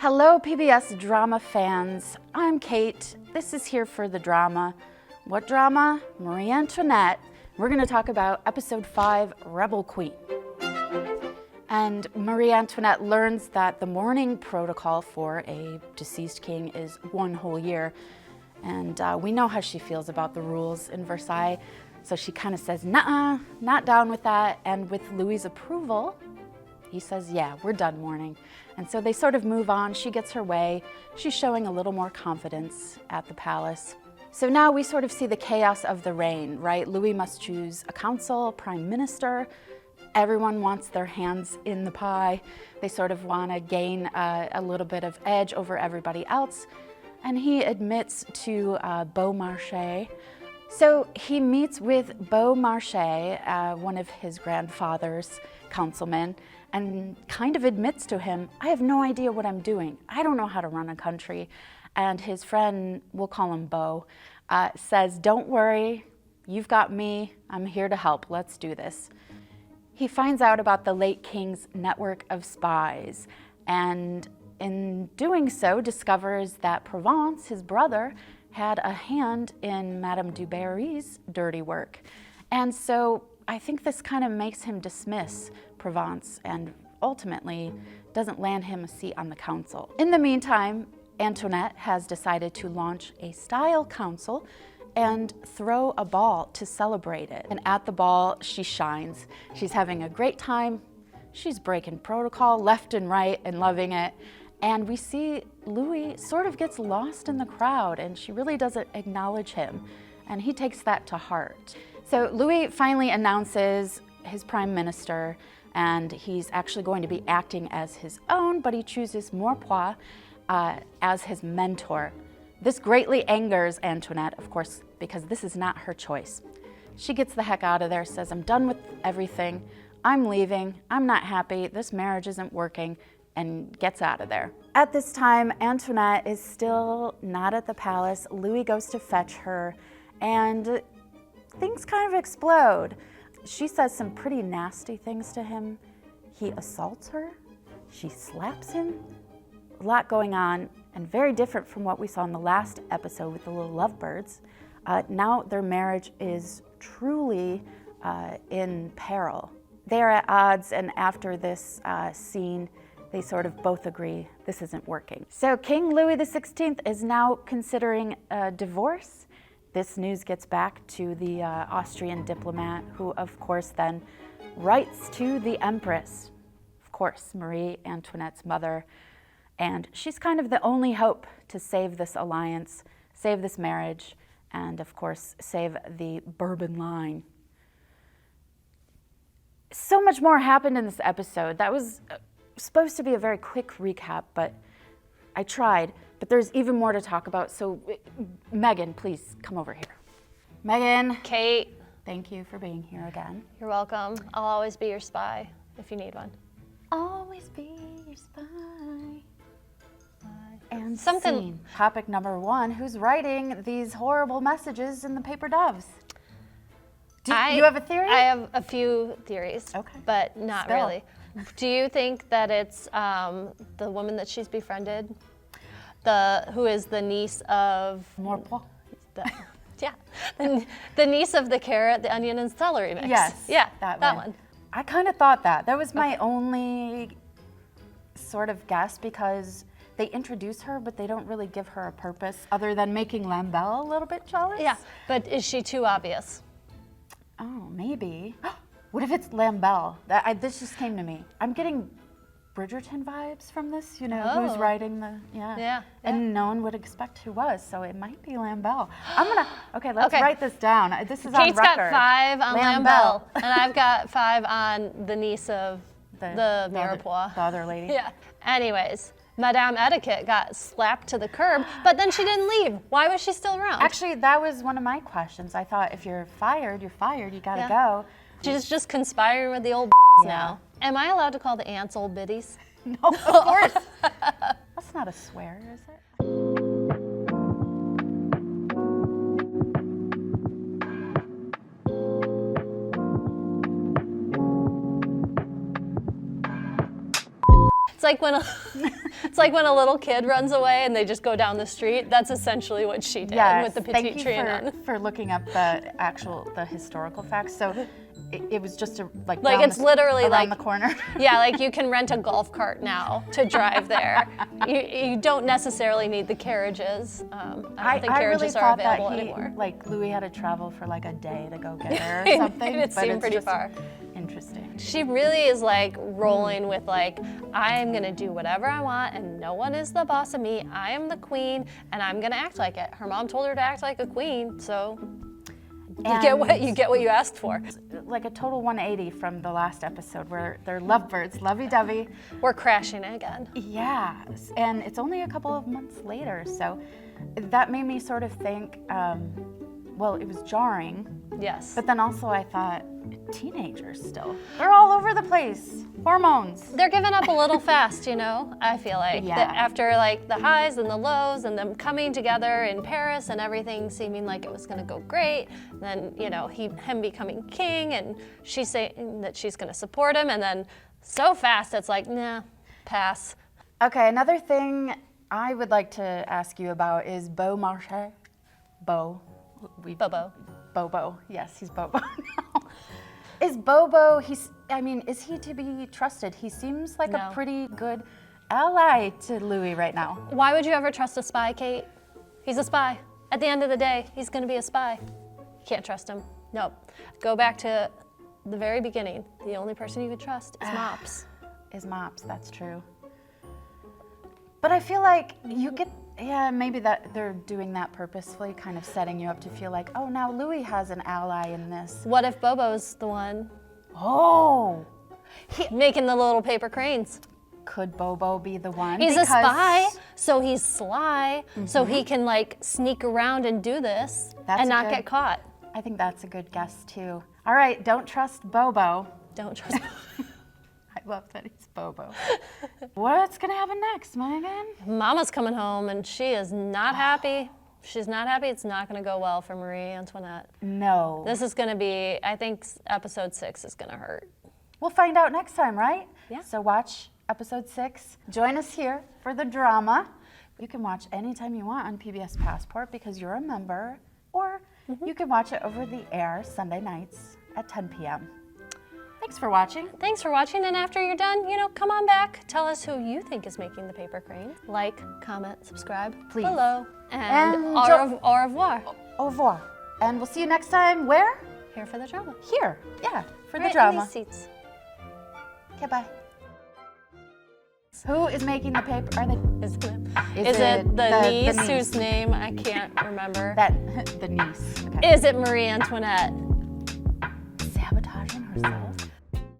Hello, PBS drama fans. I'm Kate. This is Here for the Drama. What drama? Marie Antoinette. We're going to talk about episode 5, Rebel Queen. And Marie Antoinette learns that the mourning protocol for a deceased king is 1 whole year. And we know how she feels about the rules in Versailles. So she kind of says, "Nuh-uh, not down with that." And with Louis's approval, he says, "Yeah, we're done mourning." And so they sort of move on. She gets her way. She's showing a little more confidence at the palace. So now we sort of see the chaos of the reign, right? Louis must choose a council, prime minister. Everyone wants their hands in the pie. They sort of want to gain a little bit of edge over everybody else. And he admits to Beaumarchais. So he meets with Beaumarchais, one of his grandfather's councilmen, and kind of admits to him, "I have no idea what I'm doing. I don't know how to run a country." And his friend, we'll call him Beau, says, "Don't worry, you've got me. I'm here to help. Let's do this." He finds out about the late king's network of spies, and in doing so, discovers that Provence, his brother, had a hand in Madame du Barry's dirty work. And so I think this kind of makes him dismiss Provence and ultimately doesn't land him a seat on the council. In the meantime, Antoinette has decided to launch a style council and throw a ball to celebrate it. And at the ball, she shines. She's having a great time. She's breaking protocol left and right and loving it. And we see Louis sort of gets lost in the crowd and she really doesn't acknowledge him. And he takes that to heart. So Louis finally announces his prime minister, and he's actually going to be acting as his own, but he chooses Maurepas as his mentor. This greatly angers Antoinette, of course, because this is not her choice. She gets the heck out of there, says, "I'm done with everything. I'm leaving. I'm not happy. This marriage isn't working," and gets out of there. At this time, Antoinette is still not at the palace. Louis goes to fetch her, and things kind of explode. She says some pretty nasty things to him. He assaults her. She slaps him. A lot going on, and very different from what we saw in the last episode with the little lovebirds. Now their marriage is truly in peril. They are at odds, and after this scene, they sort of both agree this isn't working. So King Louis XVI is now considering a divorce. This news gets back to the Austrian diplomat, who of course then writes to the Empress, of course, Marie Antoinette's mother. And she's kind of the only hope to save this alliance, save this marriage, and of course, save the Bourbon line. So much more happened in this episode. That was supposed to be a very quick recap, but I tried. But there's even more to talk about. So Megan, please come over here. Megan. Kate. Thank you for being here again. You're welcome. I'll always be your spy if you need one. Always be your spy. And something. Scene. Topic number 1, who's writing these horrible messages in the paper doves? Do you have a theory? I have a few theories, okay, but not Spill. really. Do you think that it's the woman that she's befriended, who is the niece of Maurepas. the niece of the carrot, the onion, and celery mix? Yes, yeah, that one. I kind of thought that. That was my only sort of guess, because they introduce her, but they don't really give her a purpose other than making Lambelle a little bit jealous. Yeah, but is she too obvious? Oh, maybe. What if it's Lambelle? This just came to me. I'm getting Bridgerton vibes from this, you know, who's writing the, Yeah. And no one would expect who was, so it might be Lambelle. Let's write this down. This is Kate's on record. got 5 on Lambelle, and I've got 5 on the niece of the Maurepas. The other lady. Yeah. Anyways, Madame Etiquette got slapped to the curb, but then she didn't leave. Why was she still around? Actually, that was one of my questions. I thought if you're fired, you're fired. You gotta go. She's just conspiring with the old now. Am I allowed to call the ants old biddies? No, of course. That's not a swear, is it? like when it's like when a little kid runs away and they just go down the street. That's essentially what she did with the petite Trianon. Thank you for looking up the historical facts. So it was just like it's literally around like the corner. Yeah, like you can rent a golf cart now to drive there. You don't necessarily need the carriages. I don't think carriages are available anymore. Like Louis had to travel for like a day to go get her or something. It seemed pretty far. Interesting. She really is like rolling with like, I am gonna do whatever I want and no one is the boss of me. I am the queen and I'm gonna act like it. Her mom told her to act like a queen, so you get what you asked for. Like a total 180 from the last episode where they're lovebirds, lovey-dovey. We're crashing again. Yeah, and it's only a couple of months later, so that made me sort of think, well, it was jarring. Yes. But then also I thought, teenagers still. They're all over the place. Hormones. They're giving up a little fast, you know, I feel like. Yeah. After like the highs and the lows and them coming together in Paris and everything seeming like it was gonna go great. And then, you know, him becoming king and she's saying that she's gonna support him and then so fast it's like, nah, pass. Okay, another thing I would like to ask you about is Beau Marchais. Beau. Bobo. Yes, he's Bobo now. Is Bobo, is he to be trusted? He seems like a pretty good ally to Louis right now. Why would you ever trust a spy, Kate? He's a spy. At the end of the day, he's gonna be a spy. You can't trust him. Nope. Go back to the very beginning. The only person you could trust is Mops. Is Mops, that's true. But I feel like you get, maybe that they're doing that purposefully, kind of setting you up to feel like, oh, now Louis has an ally in this. What if Bobo's the one? Oh! Making the little paper cranes. Could Bobo be the one? He's a spy, so he's sly, so he can like sneak around and do this and not get caught. I think that's a good guess too. All right, don't trust Bobo. Don't trust I love that he's Bobo. What's gonna happen next, Megan? Mama's coming home and she is not happy. She's not happy. It's not gonna go well for Marie Antoinette. No. This is gonna be, I think episode 6 is gonna hurt. We'll find out next time, right? Yeah. So watch episode 6. Join us here for the drama. You can watch anytime you want on PBS Passport because you're a member, or you can watch it over the air Sunday nights at 10 p.m. Thanks for watching. Thanks for watching, and after you're done, come on back. Tell us who you think is making the paper crane. Like, comment, subscribe Please. Below. And au revoir. Au revoir. And we'll see you next time. Where? Here for the drama. Here, yeah, for Right the drama. in these seats. Okay, bye. Who is making the paper? Are they? Is it the niece whose name I can't remember? The niece. Okay. Is it Marie Antoinette? Sabotaging herself.